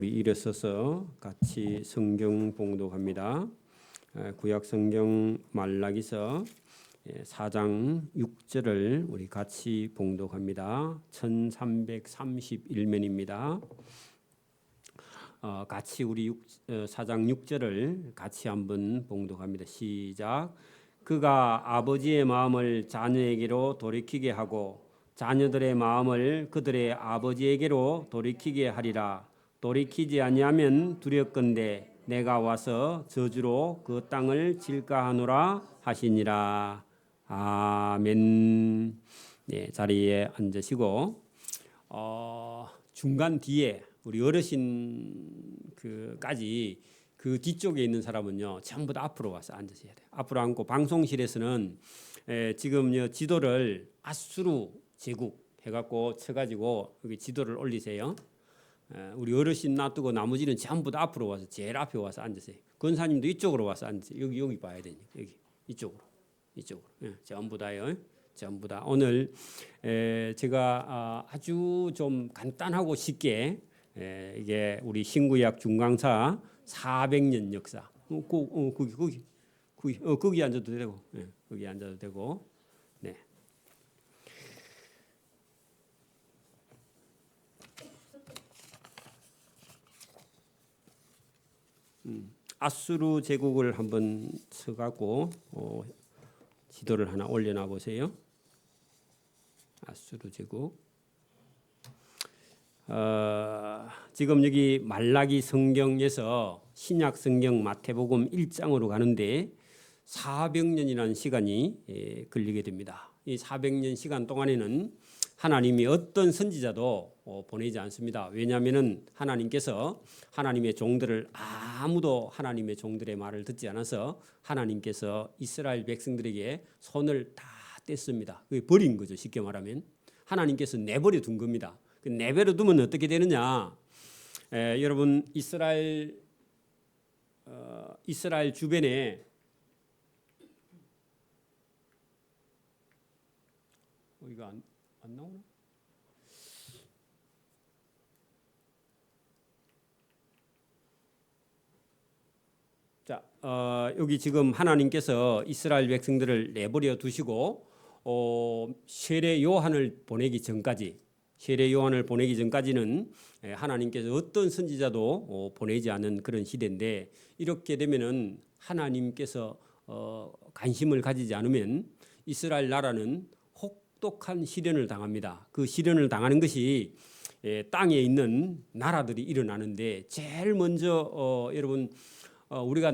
우리 일어서서 같이 성경 봉독합니다. 구약 성경 말라기서 4장 6절을 우리 같이 봉독합니다. 1331면입니다. 같이 우리 4장 6절을 같이 한번 봉독합니다. 시작. 그가 아버지의 마음을 자녀에게로 돌이키게 하고 자녀들의 마음을 그들의 아버지에게로 돌이키게 하리라. 돌이키지 아니하면 두렵건대 내가 와서 저주로 그 땅을 칠까 하노라 하시니라. 아멘. 네, 자리에 앉으시고 중간 뒤에 우리 어르신 그까지 그 뒤쪽에 있는 사람은요 전부 다 앞으로 와서 앉으셔야 돼요. 앞으로 앉고 방송실에서는 지금 지도를 아수르 제국 해갖고 쳐가지고 여기 지도를 올리세요. 우리 어르신 놔두고 나머지는 전부 다 앞으로 와서 제일 앞에 와서 앉으세요. 권사님도 이쪽으로 와서 앉으세요. 여기 봐야 되니까 여기 이쪽으로 전부 다요. 전부 다 오늘 제가 아주 좀 간단하고 쉽게 이게 우리 신구약 중강사 400년 역사 거기 앉아도 되고 거기 앉아도 되고 네. 아수르 제국을 한번 써갖고 지도를 하나 올려놔 보세요. 아수르 제국. 지금 여기 말라기 성경에서 신약 성경 마태복음 1장으로 가는데 400년이라는 시간이 걸리게 됩니다. 이 400년 시간 동안에는 하나님이 어떤 선지자도 보내지 않습니다. 왜냐하면 하나님께서 하나님의 종들을 아무도 하나님의 종들의 말을 듣지 않아서 하나님께서 이스라엘 백성들에게 손을 다 뗐습니다. 그게 버린 거죠. 쉽게 말하면 하나님께서 내버려 둔 겁니다. 내버려 두면 어떻게 되느냐? 여러분 이스라엘 주변에 이거 안 나오나? 자, 여기 지금 하나님께서 이스라엘 백성들을 내버려 두시고 세례 요한을 보내기 전까지는 하나님께서 어떤 선지자도 보내지 않은 그런 시대인데 이렇게 되면은 하나님께서 관심을 가지지 않으면 이스라엘 나라는 혹독한 시련을 당합니다. 그 시련을 당하는 것이 땅에 있는 나라들이 일어나는데 제일 먼저 여러분 우리가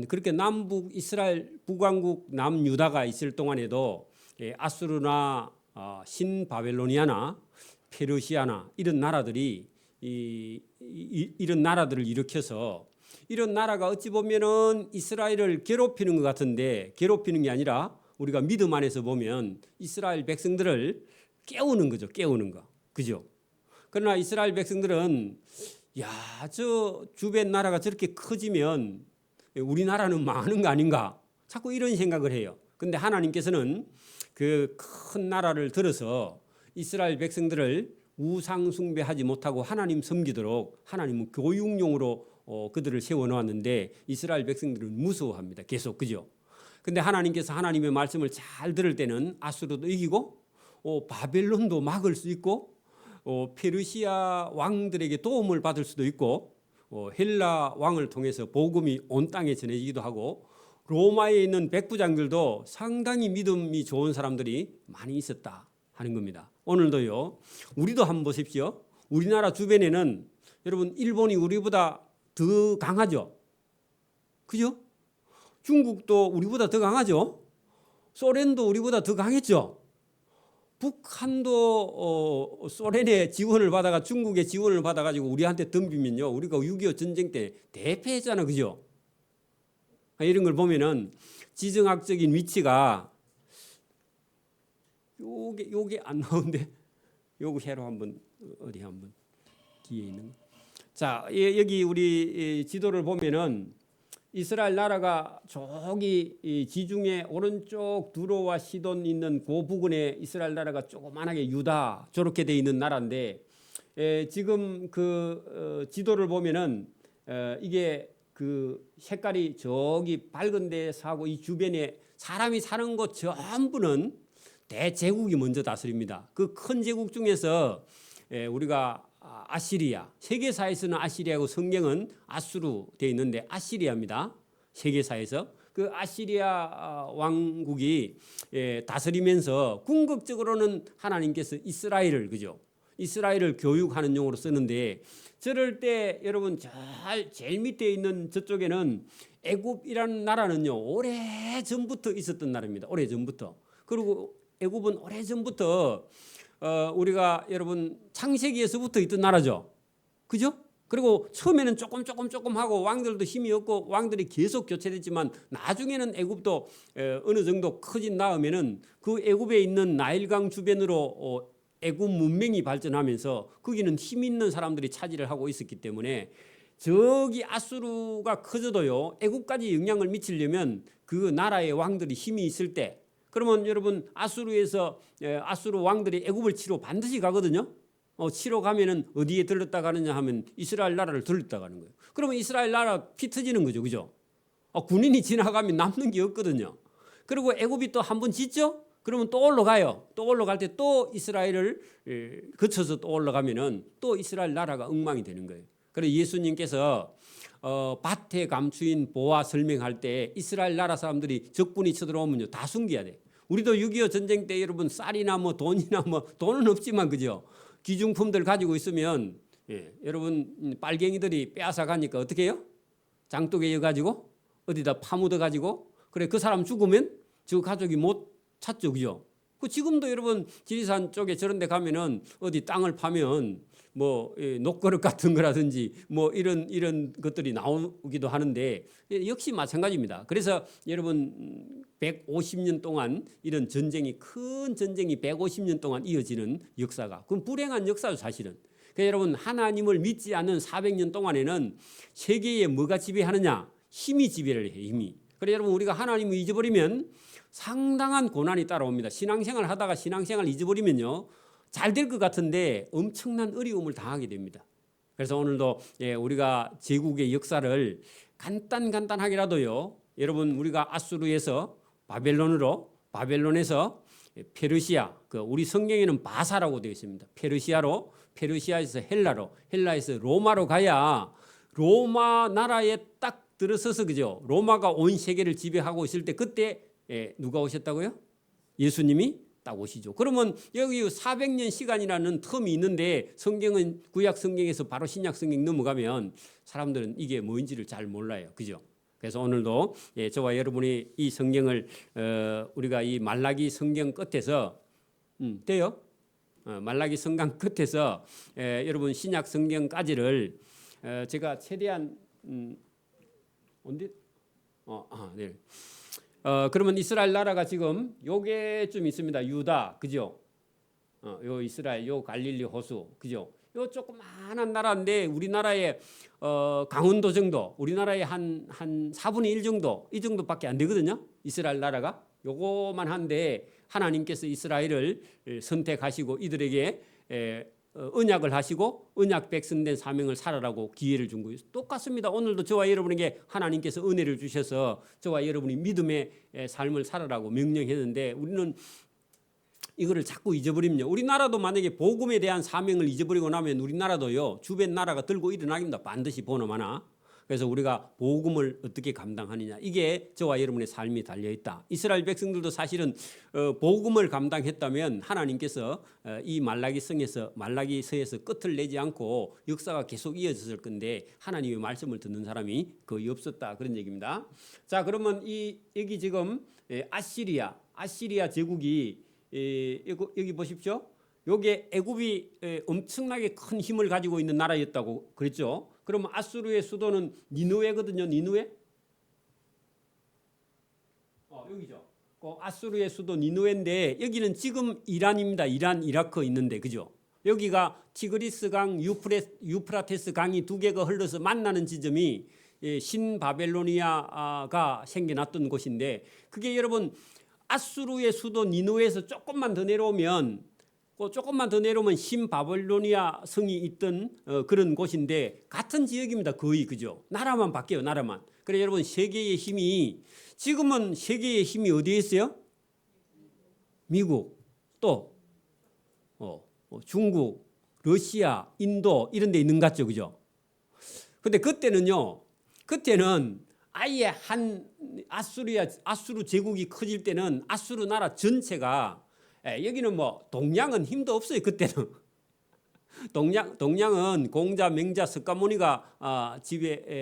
그렇게 남북 이스라엘 북왕국 남유다가 있을 동안에도 아수르나 신바벨로니아나 페르시아나 이런 나라들이 이런 나라들을 일으켜서 이런 나라가 어찌 보면은 이스라엘을 괴롭히는 것 같은데 괴롭히는 게 아니라 우리가 믿음 안에서 보면 이스라엘 백성들을 깨우는 거죠. 깨우는 거. 그죠? 그러나 이스라엘 백성들은 저 주변 나라가 저렇게 커지면 우리나라는 망하는 거 아닌가? 자꾸 이런 생각을 해요. 근데 하나님께서는 그 큰 나라를 들어서 이스라엘 백성들을 우상 숭배하지 못하고 하나님 섬기도록 하나님은 교육용으로 그들을 세워놓았는데 이스라엘 백성들은 무서워합니다. 계속 그죠? 근데 하나님께서 하나님의 말씀을 잘 들을 때는 아수르도 이기고 바벨론도 막을 수 있고 페르시아 왕들에게 도움을 받을 수도 있고 헬라 왕을 통해서 복음이 온 땅에 전해지기도 하고 로마에 있는 백부장들도 상당히 믿음이 좋은 사람들이 많이 있었다 하는 겁니다. 오늘도요. 우리도 한번 보십시오. 우리나라 주변에는 여러분 일본이 우리보다 더 강하죠. 그죠? 중국도 우리보다 더 강하죠. 소련도 우리보다 더 강했죠. 북한도 소련의 지원을 받아가 중국의 지원을 받아가지고 우리한테 덤비면요. 우리가 6.25 전쟁 때 대패했잖아. 그죠? 이런 걸 보면은 지정학적인 위치가 요게 안 나오는데 요거 해로 한번 어디 한번 뒤에 있는 자 여기 우리 지도를 보면은 이스라엘 나라가 저기 지중해 오른쪽 두로와 시돈 있는 그 부근에 이스라엘 나라가 조그만하게 유다 저렇게 돼 있는 나라인데 지금 지도를 보면은 이게 그 색깔이 저기 밝은 데서 하고 이 주변에 사람이 사는 곳 전부는 대제국이 먼저 다스립니다. 그 큰 제국 중에서 우리가 아시리아, 세계사에서는 아시리아고 성경은 아수르 되어 있는데 아시리아입니다. 세계사에서 그 아시리아 왕국이 다스리면서 궁극적으로는 하나님께서 이스라엘을 그죠? 이스라엘을 교육하는 용어로 쓰는데 저럴 때 여러분 제일 밑에 있는 저쪽에는 애굽이라는 나라는요 오래 전부터 있었던 나라입니다. 오래 전부터. 그리고 애굽은 오래 전부터 우리가 여러분 창세기에서부터 있던 나라죠. 그죠? 그리고 처음에는 조금 하고 왕들도 힘이 없고 왕들이 계속 교체됐지만 나중에는 애굽도 어느 정도 커진 다음에는 그 애굽에 있는 나일강 주변으로 애굽 문명이 발전하면서 거기는 힘 있는 사람들이 차지를 하고 있었기 때문에 저기 아수르가 커져도요 애굽까지 영향을 미치려면 그 나라의 왕들이 힘이 있을 때 그러면 여러분 아수르에서 아수르 왕들이 애굽을 치러 반드시 가거든요. 치러 가면은 어디에 들렀다 가느냐 하면 이스라엘 나라를 들렀다 가는 거예요. 그러면 이스라엘 나라 피 터지는 거죠, 그죠? 군인이 지나가면 남는 게 없거든요. 그리고 애굽이 또 한 번 짓죠. 그러면 또 올라가요. 또 올라갈 때 또 이스라엘을 거쳐서 또 올라가면은 또 이스라엘 나라가 엉망이 되는 거예요. 그래서 예수님께서 밭에 감추인 보화 설명할 때 이스라엘 나라 사람들이 적군이 쳐들어오면요 다 숨겨야 돼. 우리도 6.25 전쟁 때 여러분 쌀이나 뭐 돈이나 뭐 돈은 없지만 그죠? 기중품들 가지고 있으면 여러분 빨갱이들이 빼앗아 가니까 어떻게 해요? 장독에 가지고 어디다 파묻어 가지고 그래 그 사람 죽으면 저 가족이 못 찾죠, 그죠? 그 지금도 여러분 지리산 쪽에 저런 데 가면은 어디 땅을 파면 뭐 녹그릇 같은 거라든지 뭐 이런 것들이 나오기도 하는데 역시 마찬가지입니다. 그래서 여러분 150년 동안 이런 전쟁이 큰 전쟁이 150년 동안 이어지는 역사가 그건 불행한 역사죠 사실은. 그러니까 여러분 하나님을 믿지 않는 400년 동안에는 세계에 뭐가 지배하느냐? 힘이 지배를 해요. 힘이. 그래서 여러분 우리가 하나님을 잊어버리면 상당한 고난이 따라옵니다. 신앙생활 하다가 신앙생활 잊어버리면요 잘 될 것 같은데 엄청난 어려움을 당하게 됩니다. 그래서 오늘도 우리가 제국의 역사를 간단하게라도요 여러분 우리가 아수르에서 바벨론에서 페르시아 우리 성경에는 바사라고 되어 있습니다. 페르시아에서 헬라에서 로마로 가야 로마 나라에 딱 들어서서 그죠? 로마가 온 세계를 지배하고 있을 때 그때 누가 오셨다고요? 예수님이 딱 오시죠. 그러면 여기 400년 시간이라는 텀이 있는데 성경은 구약 성경에서 바로 신약 성경 넘어가면 사람들은 이게 뭐인지를 잘 몰라요. 그죠? 그래서 오늘도 저와 여러분이 이 성경을 우리가 이 말라기 성경 끝에서 돼요? 말라기 성경 끝에서 여러분 신약 성경까지를 제가 최대한 네. 그러면 이스라엘 나라가 지금 요게 좀 있습니다. 유다, 그죠? 요 이스라엘, 요 갈릴리 호수, 그죠? 요 조그마한 나라인데 우리나라의 강원도 정도, 우리나라의 한 4분의 1 정도, 이 정도밖에 안 되거든요. 이스라엘 나라가 요거만 한데 하나님께서 이스라엘을 선택하시고 이들에게 언약을 하시고 언약 백성된 사명을 살아라고 기회를 준 거예요. 똑같습니다. 오늘도 저와 여러분에게 하나님께서 은혜를 주셔서 저와 여러분이 믿음의 삶을 살아라고 명령했는데 우리는 이거를 자꾸 잊어버리면요. 우리나라도 만약에 복음에 대한 사명을 잊어버리고 나면 우리나라도요. 주변 나라가 들고 일어나긴다. 반드시 보나마나. 그래서 우리가 복음을 어떻게 감당하느냐. 이게 저와 여러분의 삶이 달려있다. 이스라엘 백성들도 사실은 복음을 감당했다면 하나님께서 이 말라기서에서 끝을 내지 않고 역사가 계속 이어졌을 건데 하나님의 말씀을 듣는 사람이 거의 없었다. 그런 얘기입니다. 자, 그러면 여기 지금 아시리아 제국이 여기 보십시오. 요게 애굽이 엄청나게 큰 힘을 가지고 있는 나라였다고 그랬죠. 그러면 아수르의 수도는 니누웨거든요. 니누웨? 여기죠. 아수르의 수도 니누웨인데 여기는 지금 이란입니다. 이란, 이라크 있는데 그죠? 여기가 티그리스 강, 유프라테스 강이 두 개가 흘러서 만나는 지점이 신바벨로니아가 생겨났던 곳인데 그게 여러분 아수르의 수도 니누웨에서 조금만 더 내려오면 그 조금만 더 내려오면 신바빌로니아 성이 있던 그런 곳인데 같은 지역입니다. 거의 그죠? 나라만 바뀌어요. 나라만. 그래 여러분 세계의 힘이 지금은 세계의 힘이 어디에 있어요? 미국 또 중국, 러시아, 인도 이런 데 있는 것 같죠. 그죠? 근데 그때는 아예 한 아수르 제국이 커질 때는 아수르 나라 전체가 여기는 뭐 동양은 힘도 없어요. 그때는 동양은 공자, 맹자, 석가모니가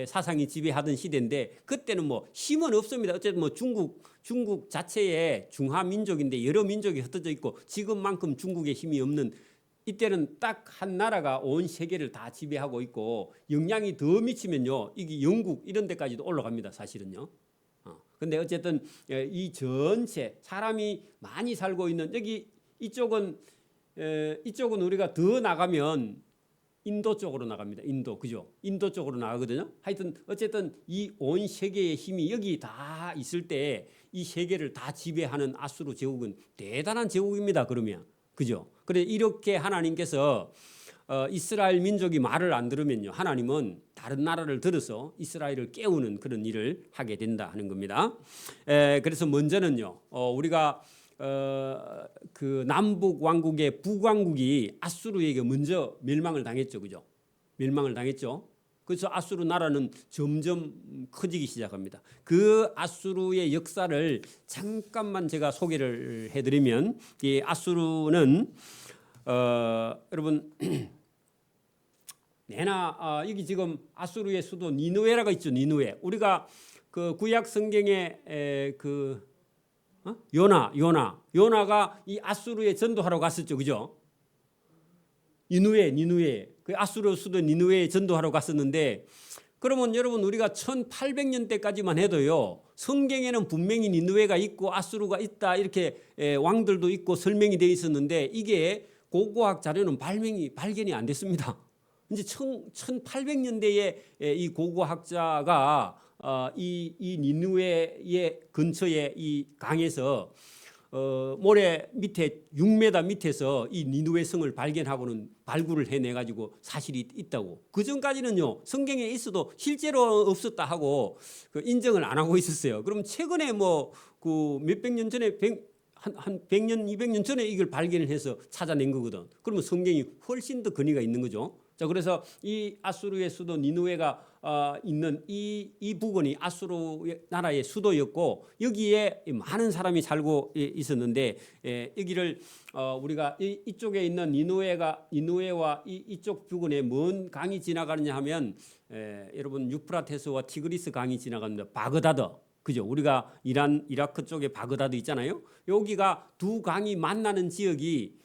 사상이 지배하던 시대인데 그때는 뭐 힘은 없습니다. 어쨌든 뭐 중국 자체의 중화 민족인데 여러 민족이 흩어져 있고 지금만큼 중국의 힘이 없는 이때는 딱 한 나라가 온 세계를 다 지배하고 있고 영향이 더 미치면요 이게 영국 이런 데까지도 올라갑니다. 사실은요. 근데 어쨌든 이 전체 사람이 많이 살고 있는 여기 이쪽은 우리가 더 나가면 인도 쪽으로 나갑니다. 인도 그죠? 인도 쪽으로 나가거든요. 하여튼 어쨌든 이 온 세계의 힘이 여기 다 있을 때 이 세계를 다 지배하는 아수르 제국은 대단한 제국입니다. 그러면 그죠? 그래 이렇게 하나님께서 이스라엘 민족이 말을 안 들으면요 하나님은 다른 나라를 들어서 이스라엘을 깨우는 그런 일을 하게 된다 하는 겁니다. 그래서 먼저는요 우리가 그 남북 왕국의 북왕국이 아수르에게 먼저 멸망을 당했죠, 그죠? 멸망을 당했죠. 그래서 아수르 나라는 점점 커지기 시작합니다. 그 아수르의 역사를 잠깐만 제가 소개를 해드리면 이 아수르는 여러분 여기 지금 아수르의 수도 니느웨라가 있죠. 니느웨. 우리가 그 구약 성경에 요나가 이 아수르에 전도하러 갔었죠. 그죠? 니느웨. 그 아수르 수도 니느웨에 전도하러 갔었는데 그러면 여러분 우리가 1800년대까지만 해도요. 성경에는 분명히 니느웨가 있고 아수르가 있다 이렇게 왕들도 있고 설명이 되어 있었는데 이게 고고학 자료는 발견이 안 됐습니다. 이제 1800년대에 이 고고학자가 이 니느웨의 근처에 이 강에서 모래 밑에 6m 밑에서 이 니느웨 성을 발굴을 해내 가지고 사실이 있다고. 그 전까지는요 성경에 있어도 실제로 없었다 하고 그 인정을 안 하고 있었어요. 그럼 최근에 뭐 그 몇백 년 전에 한 100년, 200년 전에 이걸 발견을 해서 찾아낸 거거든. 그러면 성경이 훨씬 더 근위가 있는 거죠. 자, 그래서 이 아수르의 수도 니느웨가 있는 이 부근이 아수르 나라의 수도였고 여기에 많은 사람이 살고 있었는데 여기를 우리가 이쪽에 있는 니느웨와 이쪽 부근에 뭔 강이 지나가느냐 하면 여러분 유프라테스와 티그리스 강이 지나갑니다. 바그다드. 그죠? 우리가 이라크 쪽에 바그다드 있잖아요. 여기가 두 강이 만나는 지역이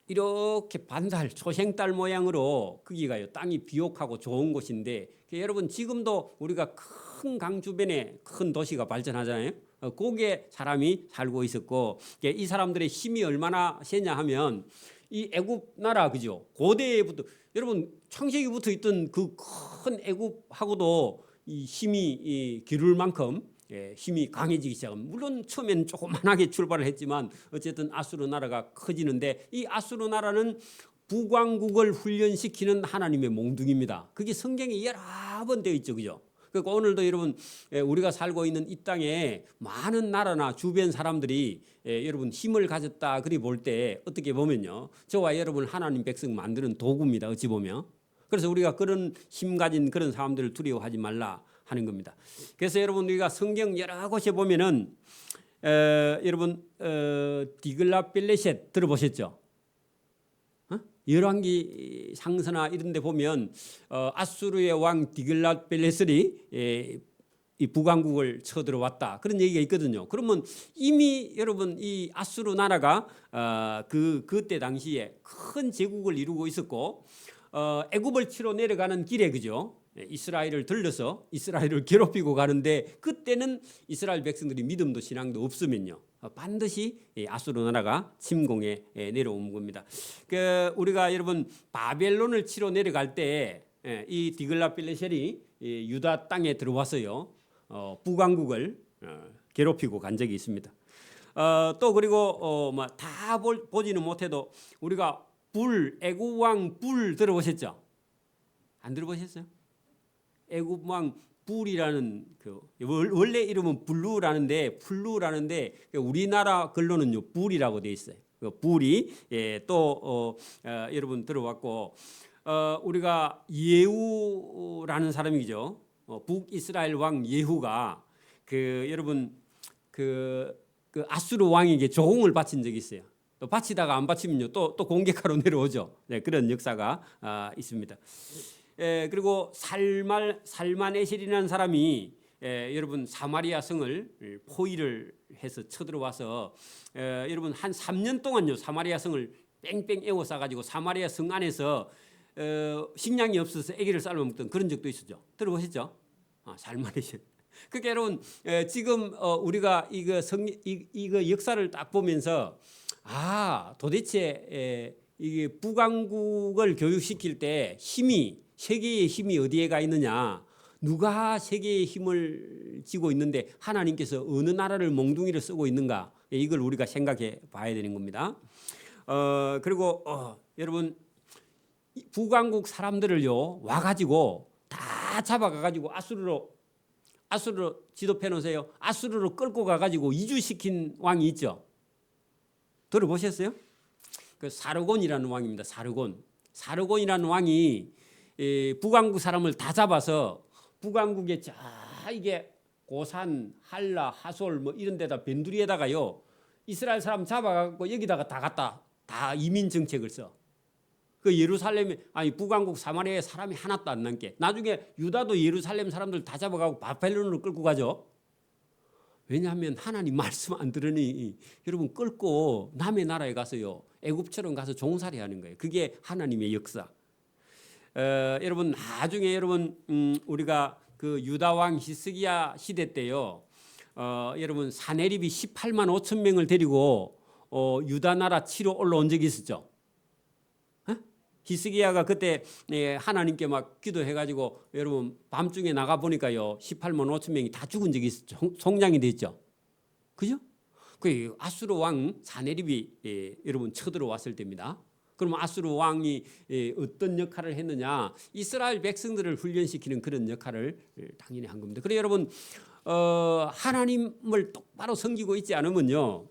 이렇게 반달 초생달 모양으로 거기가요 땅이 비옥하고 좋은 곳인데 여러분 지금도 우리가 큰 강 주변에 큰 도시가 발전하잖아요. 거기에 사람이 살고 있었고 이 사람들의 힘이 얼마나 세냐 하면 이 애굽 나라 그죠? 고대부터 여러분 창세기부터 있던 그 큰 애굽하고도 이 힘이 기를 만큼 힘이 강해지기 시작합니다. 물론 처음에는 조그만하게 출발을 했지만 어쨌든 아수르 나라가 커지는데 이 아수르 나라는 북왕국을 훈련시키는 하나님의 몽둥이입니다. 그게 성경에 여러 번 되어 있죠. 그죠? 그러니까 오늘도 여러분 우리가 살고 있는 이 땅에 많은 나라나 주변 사람들이 여러분 힘을 가졌다 그리 볼 때 어떻게 보면요. 저와 여러분 하나님 백성 만드는 도구입니다. 어찌 보면. 그래서 우리가 그런 힘 가진 그런 사람들을 두려워하지 말라 하는 겁니다. 그래서 여러분 우리가 성경 여러 곳에 보면은 여러분 디글라필레셋 들어보셨죠? 열왕기 상서나 이런 데 보면 아수르의 왕 디글라필레셋이 이 북왕국을 쳐들어왔다 그런 얘기가 있거든요. 그러면 이미 여러분 이 아수르 나라가 그때 당시에 큰 제국을 이루고 있었고 애굽을 치러 내려가는 길에 그죠? 이스라엘을 들려서 이스라엘을 괴롭히고 가는데 그때는 이스라엘 백성들이 믿음도 신앙도 없으면요 반드시 아수르 나라가 침공에 내려온 겁니다. 우리가 여러분 바벨론을 치러 내려갈 때 이 디글라필레셀이 유다 땅에 들어와서요 북왕국을 괴롭히고 간 적이 있습니다. 또 그리고 뭐 다 보지는 못해도 우리가 애굽 왕 불 들어보셨죠? 안 들어보셨어요? 애굽 왕 불이라는 그 원래 이름은 플루라는데 우리나라 글로는요 불이라고 돼 있어요. 그 불이 또 여러분 들어봤고 우리가 예후라는 사람이죠. 북이스라엘 왕 예후가 여러분 그 아수르 왕에게 조공을 바친 적이 있어요. 또 바치다가 안 바치면요 또 공격하러 내려오죠. 네, 그런 역사가 있습니다. 그리고 살만에셀이라는 사람이 여러분 사마리아 성을 포위를 해서 쳐들어와서 여러분 한 3년 동안요 사마리아 성을 뺑뺑 에워싸 가지고 사마리아 성 안에서 식량이 없어서 아기를 삶아 먹던 그런 적도 있었죠. 들어보셨죠? 살만에셀. 그러니까 여러분 지금 우리가 이거 역사를 딱 보면서 도대체 이게 북왕국을 교육시킬 때 세계의 힘이 어디에 가 있느냐, 누가 세계의 힘을 쥐고 있는데 하나님께서 어느 나라를 몽둥이를 쓰고 있는가, 이걸 우리가 생각해 봐야 되는 겁니다. 그리고 여러분 북왕국 사람들을요 와가지고 다 잡아가가지고 아수르로 지도해 놓으세요. 아수르로 끌고 가가지고 이주시킨 왕이 있죠. 들어보셨어요? 그 사르곤이라는 왕입니다. 사르곤이라는 왕이 북왕국 사람을 다 잡아서 북왕국에 이게 고산, 한라, 하솔 뭐 이런 데다 변두리에다가요 이스라엘 사람 잡아갖고 여기다가 다 이민 정책을 써. 그 예루살렘에 북왕국 사마리아에 사람이 하나도 안 남게. 나중에 유다도 예루살렘 사람들 다 잡아가고 바벨론으로 끌고 가죠. 왜냐하면 하나님 말씀 안 들으니 여러분 끌고 남의 나라에 가서요 애굽처럼 가서 종살이하는 거예요. 그게 하나님의 역사. 여러분 나중에 우리가 그 유다 왕 히스기야 시대 때요 여러분 사네립이 18만 5천 명을 데리고 유다 나라 치러 올라온 적이 있었죠. 히스기야가 그때 하나님께 막 기도해가지고 여러분 밤중에 나가 보니까요 18만 5천 명이 다 죽은 적이 있었죠. 송장이 됐죠. 그죠? 그 아수르 왕 사네립이 여러분 쳐들어왔을 때입니다. 그럼 아수르 왕이 어떤 역할을 했느냐? 이스라엘 백성들을 훈련시키는 그런 역할을 당연히 한 겁니다. 그래 여러분 하나님을 똑바로 섬기고 있지 않으면요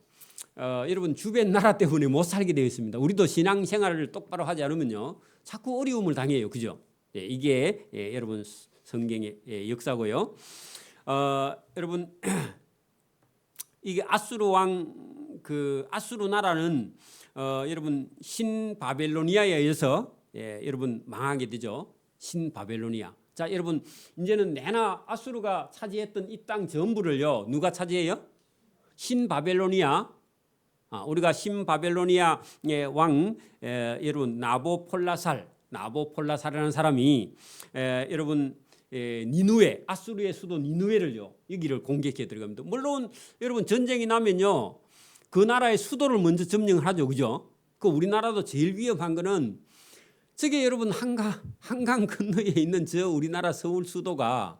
여러분 주변 나라 때문에 못 살게 되어 있습니다. 우리도 신앙생활을 똑바로 하지 않으면요 자꾸 어려움을 당해요. 그죠? 이게 여러분 성경의 역사고요. 여러분 이게 아수르 아수르 나라는 여러분 신바벨로니아에 의해서 여러분 망하게 되죠. 신바벨로니아. 자 여러분 이제는 내나 아수르가 차지했던 이 땅 전부를요 누가 차지해요? 신바벨로니아. 우리가 신바벨로니아의 왕 여러분 나보폴라살이라는 사람이 여러분 니누에 아수르의 수도 니누에를요 여기를 공격해 들어갑니다. 물론 여러분 전쟁이 나면요 그 나라의 수도를 먼저 점령을 하죠. 그죠? 그 우리나라도 제일 위험한 거는 저게 여러분 한강 건너에 있는 저 우리나라 서울 수도가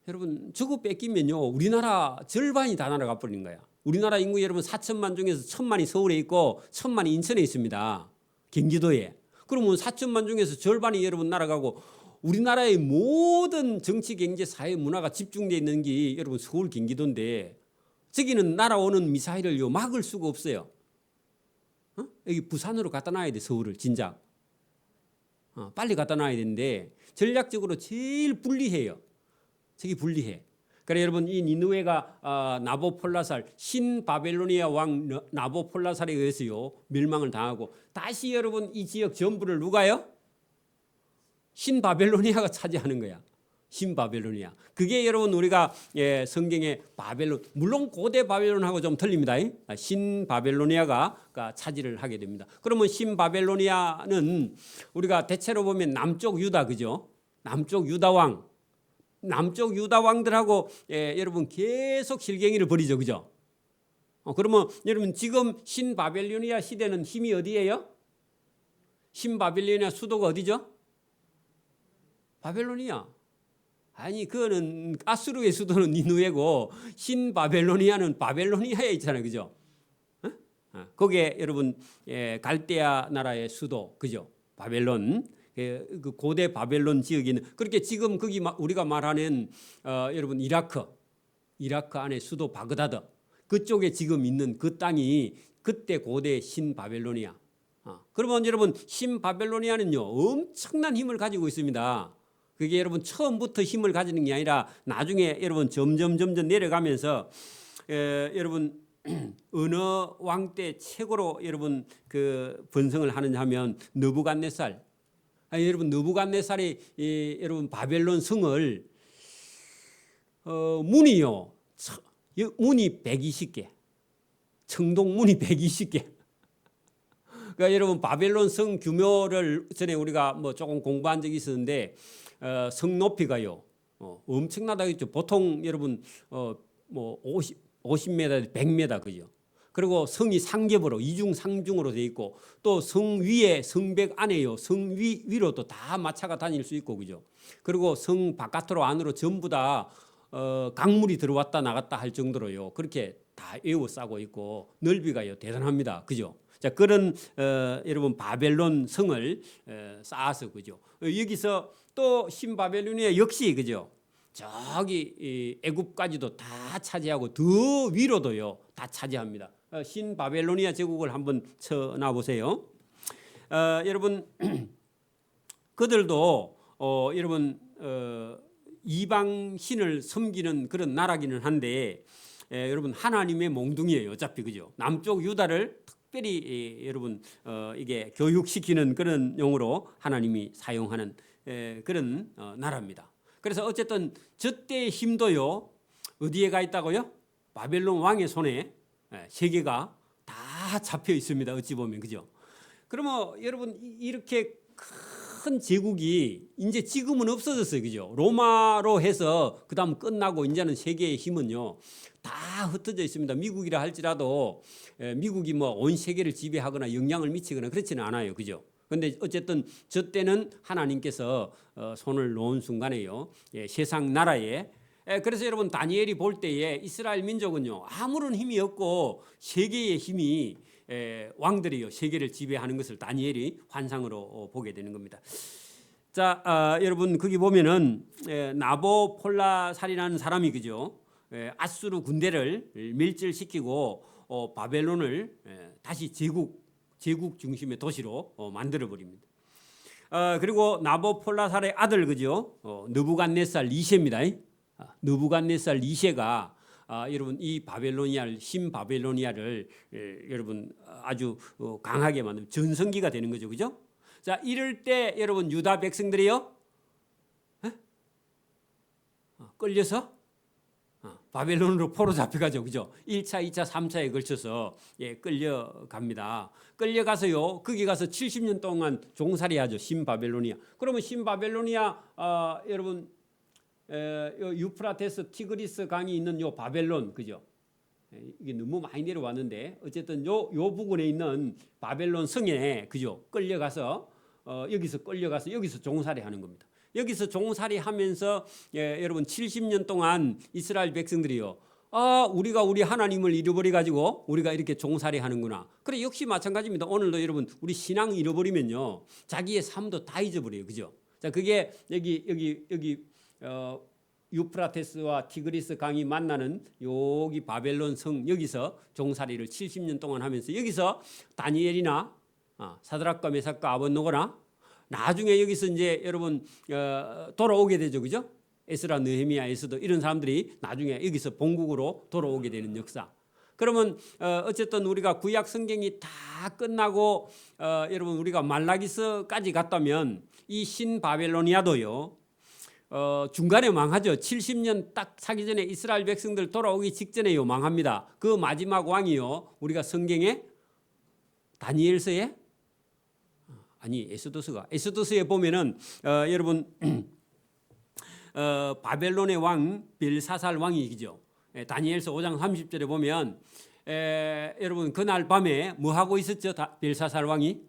여러분 저거 뺏기면요 우리나라 절반이 다 날아가 버리는 거야. 우리나라 인구 여러분 4천만 중에서 1,000만이 서울에 있고 1,000만이 인천에 있습니다. 경기도에. 그러면 4천만 중에서 절반이 여러분 날아가고 우리나라의 모든 정치, 경제, 사회, 문화가 집중되어 있는 게 여러분 서울, 경기도인데 저기는 날아오는 미사일을요 막을 수가 없어요. 여기 부산으로 갖다 놔야 돼. 서울을 진작. 빨리 갖다 놔야 되는데 전략적으로 제일 불리해요. 저기 불리해. 그래 여러분 이 니느웨가 나보폴라살 신바벨로니아 왕 나보폴라살에 의해서요 멸망을 당하고 다시 여러분 이 지역 전부를 누가요? 신바벨로니아가 차지하는 거야. 신바벨로니아. 그게 여러분 우리가 성경의 바벨론 물론 고대 바벨론하고 좀 틀립니다. 신바벨로니아가 차지를 하게 됩니다. 그러면 신바벨로니아는 우리가 대체로 보면 남쪽 유다 그죠? 남쪽 유다 왕들하고 여러분 계속 실갱이를 벌이죠. 그죠? 그러면 여러분 지금 신바벨로니아 시대는 힘이 어디예요? 신바벨로니아 수도가 어디죠? 바벨로니아. 아니 그거는 아수르의 수도는 니누에고 신바벨로니아는 바벨로니아에 있잖아요, 그죠? 거기에 여러분 갈대아 나라의 수도, 그죠? 바벨론, 그 고대 바벨론 지역이 있는, 그렇게 지금 거기 우리가 말하는 여러분 이라크 안에 수도 바그다드 그쪽에 지금 있는 그 땅이 그때 고대 신바벨로니아. 그러면 여러분 신바벨로니아는요 엄청난 힘을 가지고 있습니다. 그게 여러분 처음부터 힘을 가지는 게 아니라 나중에 여러분 점점 내려가면서 여러분 어느 왕 때 최고로 여러분 그 번성을 하느냐 하면 느부갓네살. 여러분 느부갓네살이 여러분 바벨론 성을 문이요 문이 120개, 청동 문이 120개. 그러니까 여러분 바벨론 성 규모를 전에 우리가 뭐 조금 공부한 적이 있었는데 성 높이가요 엄청나다겠죠. 보통 여러분 뭐 50m, 100m 그죠. 그리고 성이 상겹으로 이중 상중으로 돼 있고 또 성 위에 성벽 안에요 성 위로도 다 마차가 다닐 수 있고 그죠. 그리고 성 바깥으로 안으로 전부 다 강물이 들어왔다 나갔다 할 정도로요 그렇게 다 에워싸고 있고 넓이가요 대단합니다, 그죠. 자 그런 여러분 바벨론 성을 쌓아서 그죠. 여기서 또 신바벨로니아 역시 그죠. 저기 애굽까지도 다 차지하고 더 위로도요 다 차지합니다. 신바벨로니아 제국을 한번 쳐놔 보세요. 여러분 그들도 여러분 이방 신을 섬기는 그런 나라기는 한데 여러분 하나님의 몽둥이에요 어차피 그죠. 남쪽 유다를 특별히 여러분 이게 교육시키는 그런 용으로 하나님이 사용하는 그런 나라입니다. 그래서 어쨌든 저때의 힘도요 어디에 가 있다고요? 바벨론 왕의 손에 세계가 다 잡혀 있습니다. 어찌 보면 그죠? 그러면 여러분 이렇게 큰 제국이 이제 지금은 없어졌어요, 그죠? 로마로 해서 그다음 끝나고 이제는 세계의 힘은요 다 흩어져 있습니다. 미국이라 할지라도 미국이 뭐 온 세계를 지배하거나 영향을 미치거나 그렇지는 않아요, 그죠? 근데 어쨌든 저 때는 하나님께서 손을 놓은 순간에요 세상 나라에 그래서 여러분 다니엘이 볼 때에 이스라엘 민족은요 아무런 힘이 없고 세계의 힘이 왕들이요 세계를 지배하는 것을 다니엘이 환상으로 보게 되는 겁니다. 자 여러분 거기 보면은 나보폴라살이라는 사람이 그죠 아수르 군대를 밀질시키고 바벨론을 다시 제국 중심의 도시로 만들어 버립니다. 그리고 나보폴라살의 아들 그죠? 느부갓네살 2세입니다. 느부갓네살 2세가 여러분 이 바벨로니아를 신바벨로니아를 여러분 아주 강하게 만든 전성기가 되는 거죠, 그죠? 자 이럴 때 여러분 유다 백성들이요 끌려서 바벨론으로 포로 잡혀가죠, 그죠? 1차, 2차, 3차에 걸쳐서 끌려갑니다. 끌려가서요 거기 가서 70년 동안 종살이하죠 신바벨로니아. 그러면 신바벨로니아 여러분 유프라테스 티그리스 강이 있는 요 바벨론 그죠? 이게 너무 많이 내려왔는데 어쨌든 요 부근에 있는 바벨론 성에 그죠? 끌려가서 여기서 종살이하는 겁니다. 여기서 종살이하면서 여러분 70년 동안 이스라엘 백성들이요. 우리가 우리 하나님을 잃어버려 가지고 우리가 이렇게 종살이하는구나. 그래 역시 마찬가지입니다. 오늘도 여러분 우리 신앙 잃어버리면요 자기의 삶도 다 잊어버려요, 그죠? 자 그게 여기 유프라테스와 티그리스 강이 만나는 여기 바벨론 성 여기서 종살이를 70년 동안 하면서 여기서 다니엘이나 사드락과 메삭과 아벳노고나 나중에 여기서 이제 여러분 돌아오게 되죠, 그죠? 에스라, 느헤미야, 에스더 이런 사람들이 나중에 여기서 본국으로 돌아오게 되는 역사. 그러면 어쨌든 우리가 구약 성경이 다 끝나고 여러분 우리가 말라기서까지 갔다면 이 신바벨로니아도요 중간에 망하죠. 70년 딱 차기 전에 이스라엘 백성들 돌아오기 직전에요 망합니다. 그 마지막 왕이요 우리가 성경에 다니엘서에 아니 에스더서에 보면은 여러분 바벨론의 왕 벨사살 왕이죠. 다니엘서 5장 30절에 보면 여러분 그날 밤에 뭐 하고 있었죠? 벨사살 왕이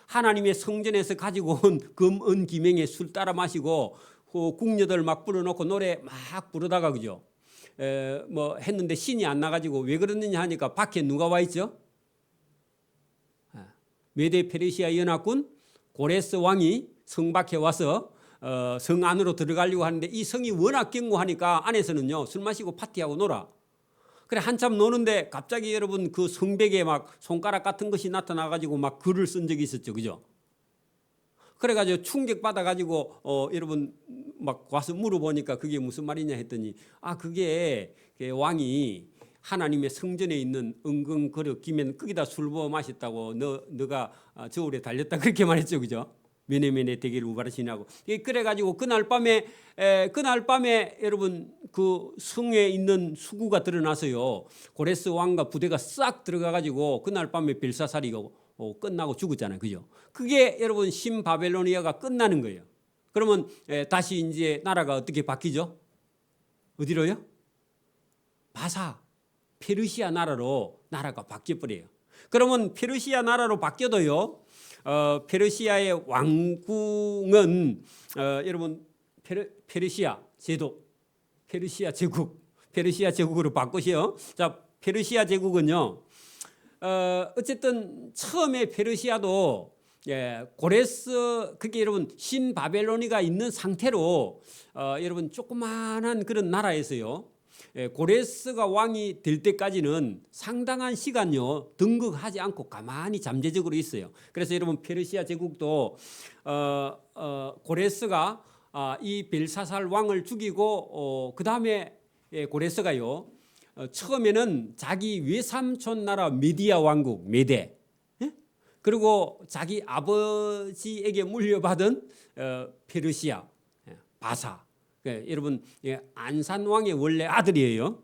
하나님의 성전에서 가지고 온 금, 은, 기명의 술 따라 마시고 궁녀들 막 불러놓고 노래 막 부르다가 그죠? 뭐 했는데 신이 안 나가지고 왜 그러느냐 하니까 밖에 누가 와 있죠? 메데 페르시아 연합군 고레스 왕이 성 밖에 와서 성 안으로 들어가려고 하는데 이 성이 워낙 견고하니까 안에서는요 술 마시고 파티하고 놀아. 그래 한참 노는데 갑자기 여러분 그 성벽에 막 손가락 같은 것이 나타나가지고 막 글을 쓴 적이 있었죠, 그죠? 그래가지고 충격 받아가지고 여러분 막 와서 물어보니까 그게 무슨 말이냐 했더니 그게 왕이 하나님의 성전에 있는 은금 그릇 기면 거기다 술 부어 마셨다고 너가 저울에 달렸다 그렇게 말했죠, 그죠? 메네메네 대기를 우바르시냐고. 그래가지고 그날 밤에 여러분 그 성에 있는 수구가 드러나서요 고레스 왕과 부대가 싹 들어가가지고 그날 밤에 벨사살이가 끝나고 죽었잖아요, 그죠? 그게 여러분 신바벨로니아가 끝나는 거예요. 그러면 다시 이제 나라가 어떻게 바뀌죠? 어디로요? 바사 페르시아 나라로 나라가 바뀌어버려요. 그러면 페르시아 나라로 바뀌어도요 페르시아의 왕궁은 여러분 페르시아 제도 페르시아 제국으로 바꾸시요. 자, 페르시아 제국은요 어쨌든 처음에 페르시아도 고레스 그게 여러분 신바벨로니가 있는 상태로 여러분 조그마한 그런 나라에서요 고레스가 왕이 될 때까지는 상당한 시간요 등극하지 않고 가만히 잠재적으로 있어요. 그래서 여러분 페르시아 제국도 고레스가 이 벨사살 왕을 죽이고 그 다음에 고레스가요 처음에는 자기 외삼촌 나라 메디아 왕국 메데 그리고 자기 아버지에게 물려받은 페르시아 바사 여러분 안산 왕의 원래 아들이에요.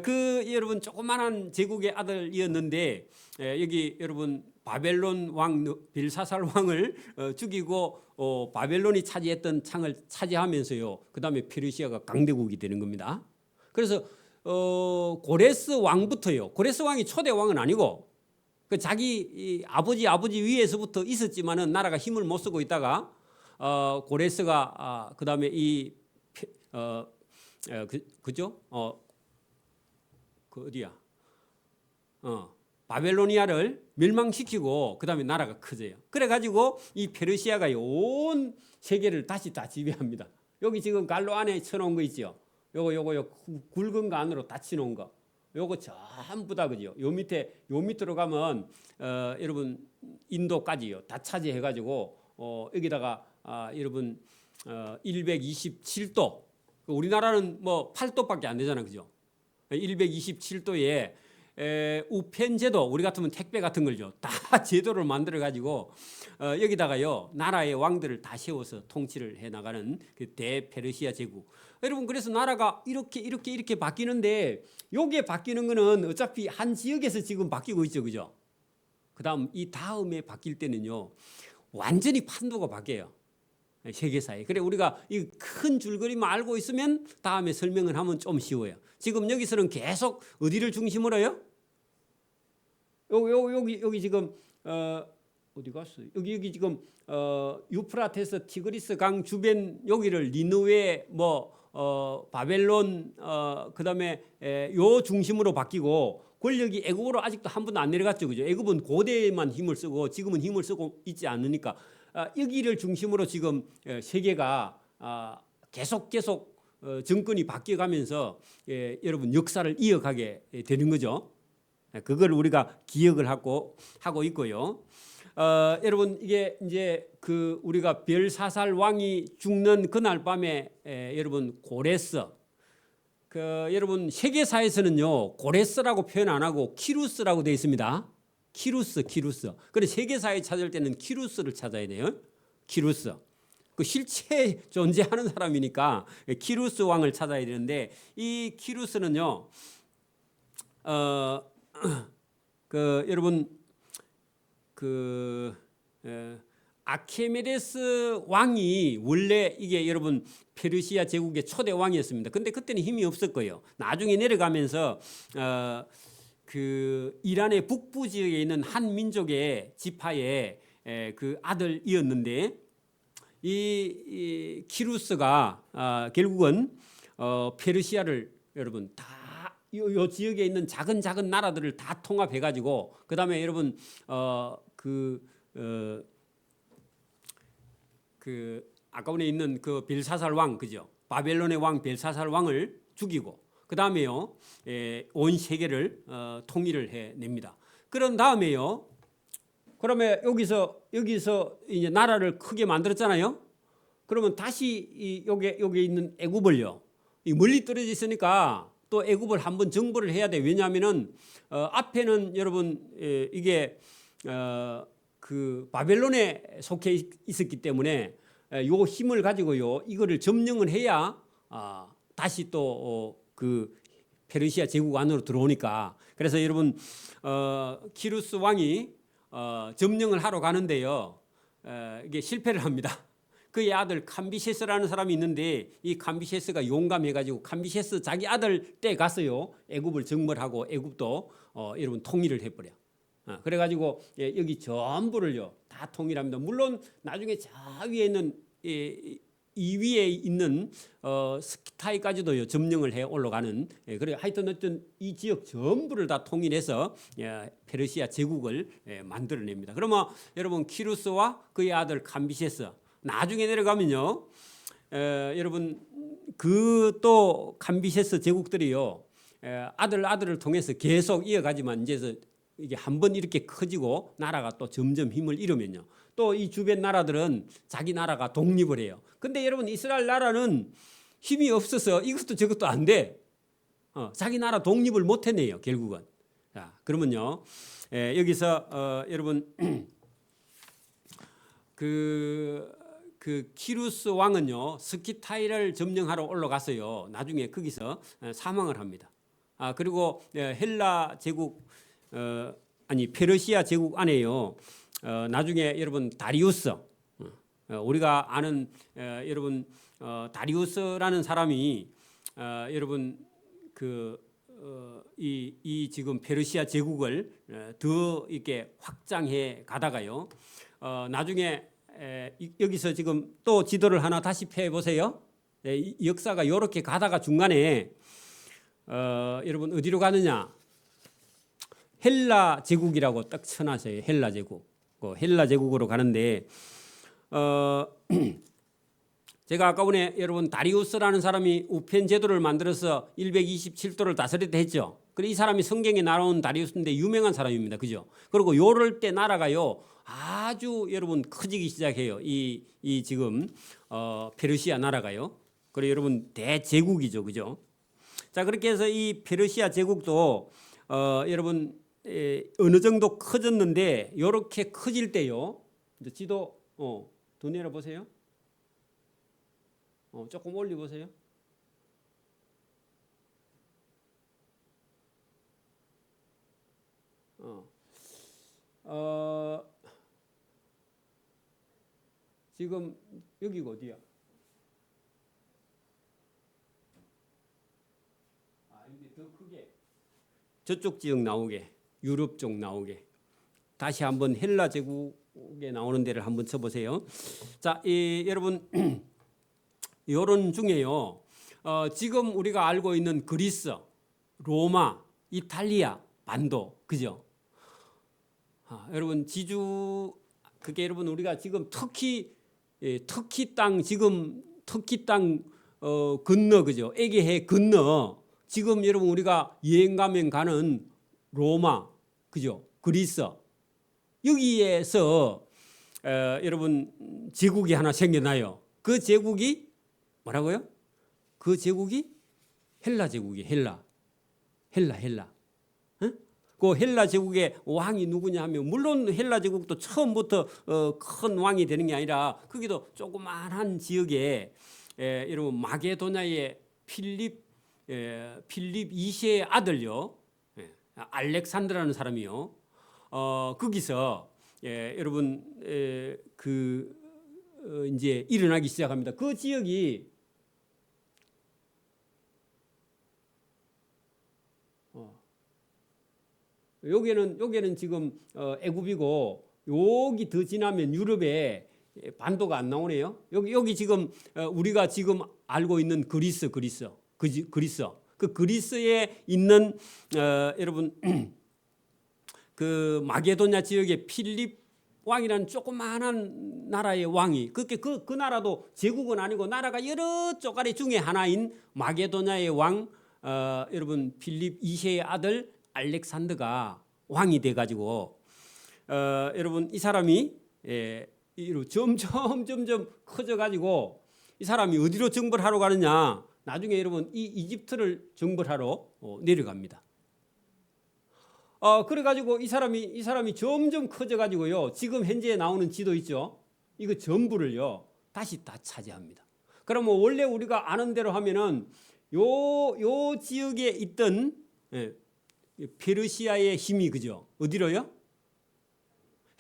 그 여러분 조그마한 제국의 아들이었는데 여기 여러분 바벨론 왕 벨사살 왕을 죽이고 바벨론이 차지했던 창을 차지하면서요 그 다음에 페르시아가 강대국이 되는 겁니다. 그래서 고레스 왕부터요 고레스 왕이 초대 왕은 아니고 그 자기 아버지 위에서부터 있었지만은 나라가 힘을 못 쓰고 있다가 고레스가 그 다음에 그죠? 그 어디야? 바벨로니아를 멸망시키고 그 다음에 나라가 커져요. 그래가지고 이 페르시아가 온 세계를 다시 다 지배합니다. 여기 지금 갈로 안에 쳐놓은 거 있죠? 요거 굵은 거 안으로 다 쳐놓은 거. 요거 전부 다 그죠? 요 밑으로 가면 여러분 인도까지요 다 차지해가지고 여기다가 여러분 127도 우리나라는 뭐 8도밖에 안 되잖아, 그죠? 127도에 우편제도 우리 같으면 택배 같은 걸요 다 제도를 만들어 가지고 여기다가요 나라의 왕들을 다 세워서 통치를 해 나가는 그 대페르시아 제국. 여러분 그래서 나라가 이렇게 바뀌는데 요게 바뀌는 거는 어차피 한 지역에서 지금 바뀌고 있죠, 그죠? 그다음 이 다음에 바뀔 때는요 완전히 판도가 바뀌어요. 세계사에. 그래 우리가 이 큰 줄거리만 알고 있으면 다음에 설명을 하면 좀 쉬워요. 지금 여기서는 계속 어디를 중심으로 해요? 여기 지금 어디 갔어? 여기 지금 유프라테스 티그리스 강 주변 여기를 니느웨 바벨론 그다음에 요 중심으로 바뀌고 권력이 애굽으로 아직도 한 번도 안 내려갔죠, 그죠? 애굽은 고대에만 힘을 쓰고 지금은 힘을 쓰고 있지 않으니까 여기를 중심으로 지금 세계가 계속 정권이 바뀌어가면서 여러분 역사를 이어가게 되는 거죠. 그걸 우리가 기억을 하고 있고요. 여러분 이게 이제 그 우리가 벨사살 왕이 죽는 그날 밤에 여러분 고레스 여러분 세계사에서는요 고레스라고 표현 안 하고 키루스라고 되어 있습니다. 키루스. 그런데 세계사에 찾을 때는 키루스를 찾아야 돼요. 키루스. 그 실체 존재하는 사람이니까 키루스 왕을 찾아야 되는데 이 키루스는요, 여러분 아케메데스 왕이 원래 이게 여러분 페르시아 제국의 초대 왕이었습니다. 근데 그때는 힘이 없었고요. 나중에 내려가면서 그 이란의 북부 지역에 있는 한 민족의 지파의 그 아들이었는데 이 키루스가 결국은 페르시아를 여러분 다 요 지역에 있는 작은 나라들을 다 통합해 가지고 그다음에 여러분 아까 전에 있는 그 벨사살 왕 그죠? 바벨론의 왕 벨사살 왕을 죽이고 그다음에요 온 세계를 통일을 해냅니다. 그런 다음에요. 그러면 여기서 이제 나라를 크게 만들었잖아요. 그러면 다시 여기 있는 애굽을요. 멀리 떨어져 있으니까 또 애굽을 한번 정벌을 해야 돼. 왜냐하면은 앞에는 여러분 이게 그 바벨론에 속해 있었기 때문에 요 힘을 가지고요 이거를 점령을 해야 다시 또 그 페르시아 제국 안으로 들어오니까. 그래서 여러분 키루스 왕이 점령을 하러 가는데요 이게 실패를 합니다. 그의 아들 캄비세스라는 사람이 있는데 이 캄비세스가 용감해가지고 캄비세스 자기 아들 때 갔어요. 애굽을 정벌하고 애굽도 여러분 통일을 해버려. 그래가지고 여기 전부를요 다 통일합니다. 물론 나중에 저 위에 있는 이 위에 있는 스키타이까지도요 점령을 해 올라가는. 그래 하여튼 어떤 이 지역 전부를 다 통일해서 페르시아 제국을 만들어냅니다. 그러면 여러분 키루스와 그의 아들 캄비세스 나중에 내려가면요 여러분 그 또 캄비세스 제국들이요 아들을 통해서 계속 이어가지만 이제 이게 한번 이렇게 커지고 나라가 또 점점 힘을 잃으면요 또 이 주변 나라들은 자기 나라가 독립을 해요. 근데 여러분 이스라엘 나라는 힘이 없어서 이것도 저것도 안 돼. 자기 나라 독립을 못 해내요 결국은. 자 그러면요 여기서 여러분 그 키루스 왕은요 스키타이를 점령하러 올라갔어요. 나중에 거기서 사망을 합니다. 그리고 헬라 제국 페르시아 제국 안에요 나중에 여러분 다리우스 우리가 아는 여러분 다리우스라는 사람이 여러분 이 지금 페르시아 제국을 더 이렇게 확장해 가다가요 나중에 여기서 지금 또 지도를 하나 다시 펴 보세요. 역사가 이렇게 가다가 중간에 여러분 어디로 가느냐? 헬라 제국이라고 딱 쳐놨어요. 헬라 제국. 헬라 제국으로 가는데 제가 아까 전에 여러분 다리우스라는 사람이 우편 제도를 만들어서 127도를 다스렸다 했죠. 그리고 이 사람이 성경에 나온 다리우스인데 유명한 사람입니다. 그죠? 그리고 요럴 때 나라가요 아주 여러분 커지기 시작해요. 이 지금 페르시아 나라가요. 그리고 여러분 대제국이죠. 그죠? 자 그렇게 해서 이 페르시아 제국도 여러분 어느 정도 커졌는데 이렇게 커질 때요. 지도 더 내려 보세요. 조금 올려 보세요. 지금 여기가 어디야? 이게 더 크게 저쪽 지역 나오게 유럽 쪽 나오게 다시 한번 헬라 제국에 나오는 데를 한번 쳐보세요. 자, 여러분 요런 중에요. 지금 우리가 알고 있는 그리스, 로마, 이탈리아, 반도, 그죠? 여러분 지주 그게 여러분 우리가 지금 터키 땅 지금 터키 땅 건너 그죠? 에게해 건너 지금 여러분 우리가 여행 가면 가는 로마, 그죠? 그리스 여기에서 여러분 제국이 하나 생겨나요. 그 제국이 뭐라고요? 그 제국이 헬라 제국이 헬라. 그 헬라 제국의 왕이 누구냐 하면 물론 헬라 제국도 처음부터 큰 왕이 되는 게 아니라 거기도 조그마한 지역에 여러분 마게도냐의 필립 2세의 아들요 알렉산드라는 사람이요 거기서 여러분 이제 일어나기 시작합니다. 그 지역이 여기는 지금 애굽이고 여기 더 지나면 유럽에 반도가 안 나오네요. 여기 지금 우리가 지금 알고 있는 그리스 그 그리스에 있는 여러분 그 마게도냐 지역의 필립 왕이라는 조그마한 나라의 왕이 그 나라도 제국은 아니고 나라가 여러 쪼가리 중에 하나인 마게도냐의 왕 여러분 필립 2세의 아들 알렉산더가 왕이 돼가지고 여러분 이 사람이 점점 커져가지고 이 사람이 어디로 정벌하러 가느냐? 나중에 여러분 이 이집트를 정벌하러 내려갑니다. 그래가지고 이 사람이 점점 커져가지고요. 지금 현재 나오는 지도 있죠. 이거 전부를요 다시 다 차지합니다. 그러면 원래 우리가 아는 대로 하면은 요 지역에 있던 페르시아의 힘이 그죠? 어디로요?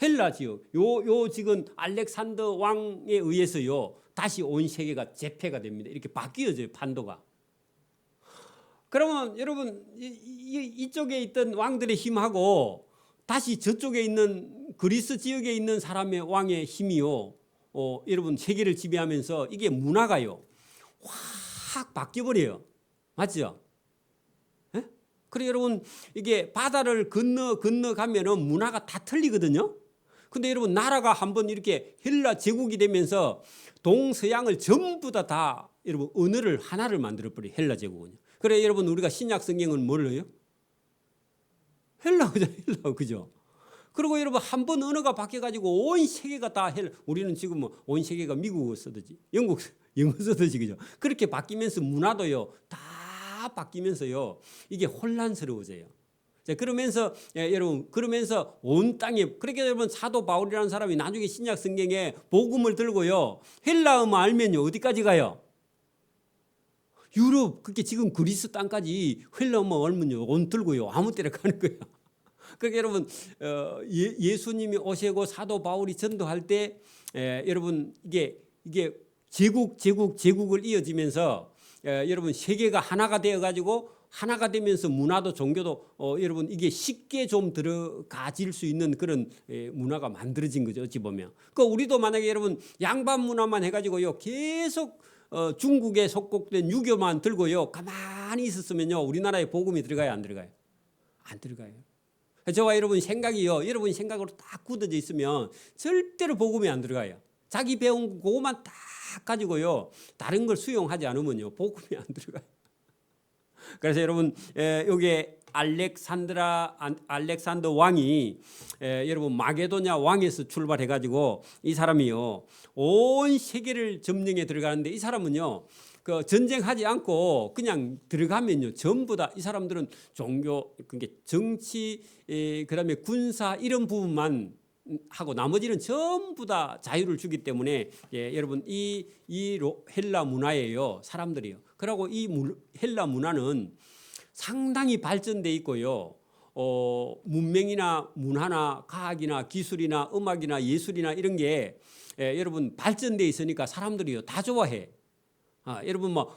헬라 지역. 요 지금 알렉산더 왕에 의해서요 다시 온 세계가 재패가 됩니다. 이렇게 바뀌어져요 판도가. 그러면 여러분 이쪽에 있던 왕들의 힘하고 다시 저쪽에 있는 그리스 지역에 있는 사람의 왕의 힘이요 여러분 세계를 지배하면서 이게 문화가요 확 바뀌어버려요. 맞죠? 예? 그래 여러분 이게 바다를 건너가면은 문화가 다 틀리거든요. 근데 여러분 나라가 한번 이렇게 헬라 제국이 되면서 동서양을 전부 다 여러분 언어를 하나를 만들어버려요. 헬라 제국은요. 그래 여러분 우리가 신약 성경은 뭘로요? 헬라어죠. 헬라어 그죠? 그리고 여러분 한 번 언어가 바뀌어가지고 온 세계가 다 헬라. 우리는 지금 뭐 온 세계가 미국어 쓰듯이 영어 쓰듯이 그죠? 그렇게 바뀌면서 문화도요 다 바뀌면서요 이게 혼란스러워져요. 자, 그러면서 여러분 그러면서 온 땅에 그렇게 여러분 사도 바울이라는 사람이 나중에 신약 성경에 복음을 들고요 헬라어만 알면요 어디까지 가요? 유럽 그렇게 지금 그리스 땅까지 헬라어만 알면요 온 들고요 아무 때나 가는 거예요. 그러니까 여러분 예수님이 오시고 사도 바울이 전도할 때 여러분 이게 제국을 이어지면서 여러분 세계가 하나가 되어 가지고 하나가 되면서 문화도 종교도 여러분 이게 쉽게 좀 들어가질 수 있는 그런 문화가 만들어진 거죠. 어찌 보면. 그 우리도 만약에 여러분 양반 문화만 해가지고요 계속 중국에 속국된 유교만 들고요 가만히 있었으면요 우리나라에 복음이 들어가요 안 들어가요? 안 들어가요. 저와 여러분 생각이요 여러분 생각으로 딱 굳어져 있으면 절대로 복음이 안 들어가요. 자기 배운 그것만 딱 가지고요 다른 걸 수용하지 않으면요 복음이 안 들어가요. 그래서 여러분 여기 알렉산더 왕이 여러분 마게도냐 왕에서 출발해 가지고 이 사람이요 온 세계를 점령해 들어가는데 이 사람은요 그 전쟁하지 않고 그냥 들어가면요 전부 다 이 사람들은 종교 그러니까 정치 그다음에 군사 이런 부분만 하고 나머지는 전부 다 자유를 주기 때문에 여러분 이 헬라 문화예요 사람들이요. 그리고 이 헬라 문화는 상당히 발전돼 있고요. 문명이나 문화나 과학이나 기술이나 음악이나 예술이나 이런 게 여러분 발전돼 있으니까 사람들이요 다 좋아해. 여러분 뭐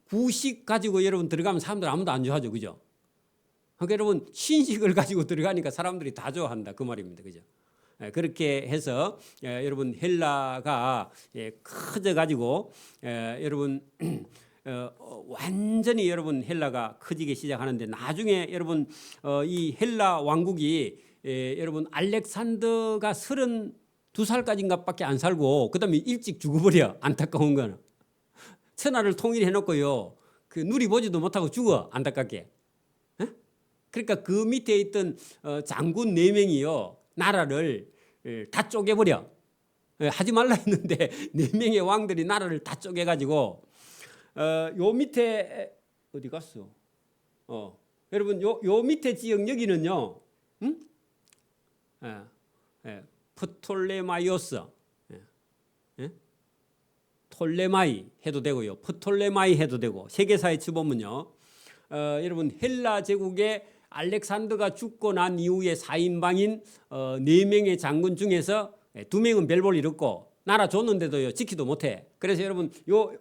구식 가지고 여러분 들어가면 사람들 아무도 안 좋아하죠, 그죠? 그러니까 여러분 신식을 가지고 들어가니까 사람들이 다 좋아한다 그 말입니다, 그죠? 그렇게 해서 여러분 헬라가 커져 가지고 여러분 완전히 여러분 헬라가 커지기 시작하는데 나중에 여러분 이 헬라 왕국이 여러분 알렉산더가 32살까지인가밖에 안 살고 그다음에 일찍 죽어버려. 안타까운 거는 천하를 통일해 놓고요 그 누리보지도 못하고 죽어 안타깝게. 그러니까 그 밑에 있던 장군 4명이요 나라를 다 쪼개버려. 하지 말라 했는데 4명의 왕들이 나라를 다 쪼개가지고 요 밑에 어디 갔어? 여러분 요 밑에 지역 여기는요, 프톨레마이오스, 톨레마이 해도 되고요, 프톨레마이 해도 되고 세계사에 쳐보면요, 여러분 헬라 제국의 알렉산더가 죽고 난 이후에 4인방인 4명의 장군 중에서 2명은 별 볼 일 없고 나라 줬는데도요 지키도 못해. 그래서 여러분 요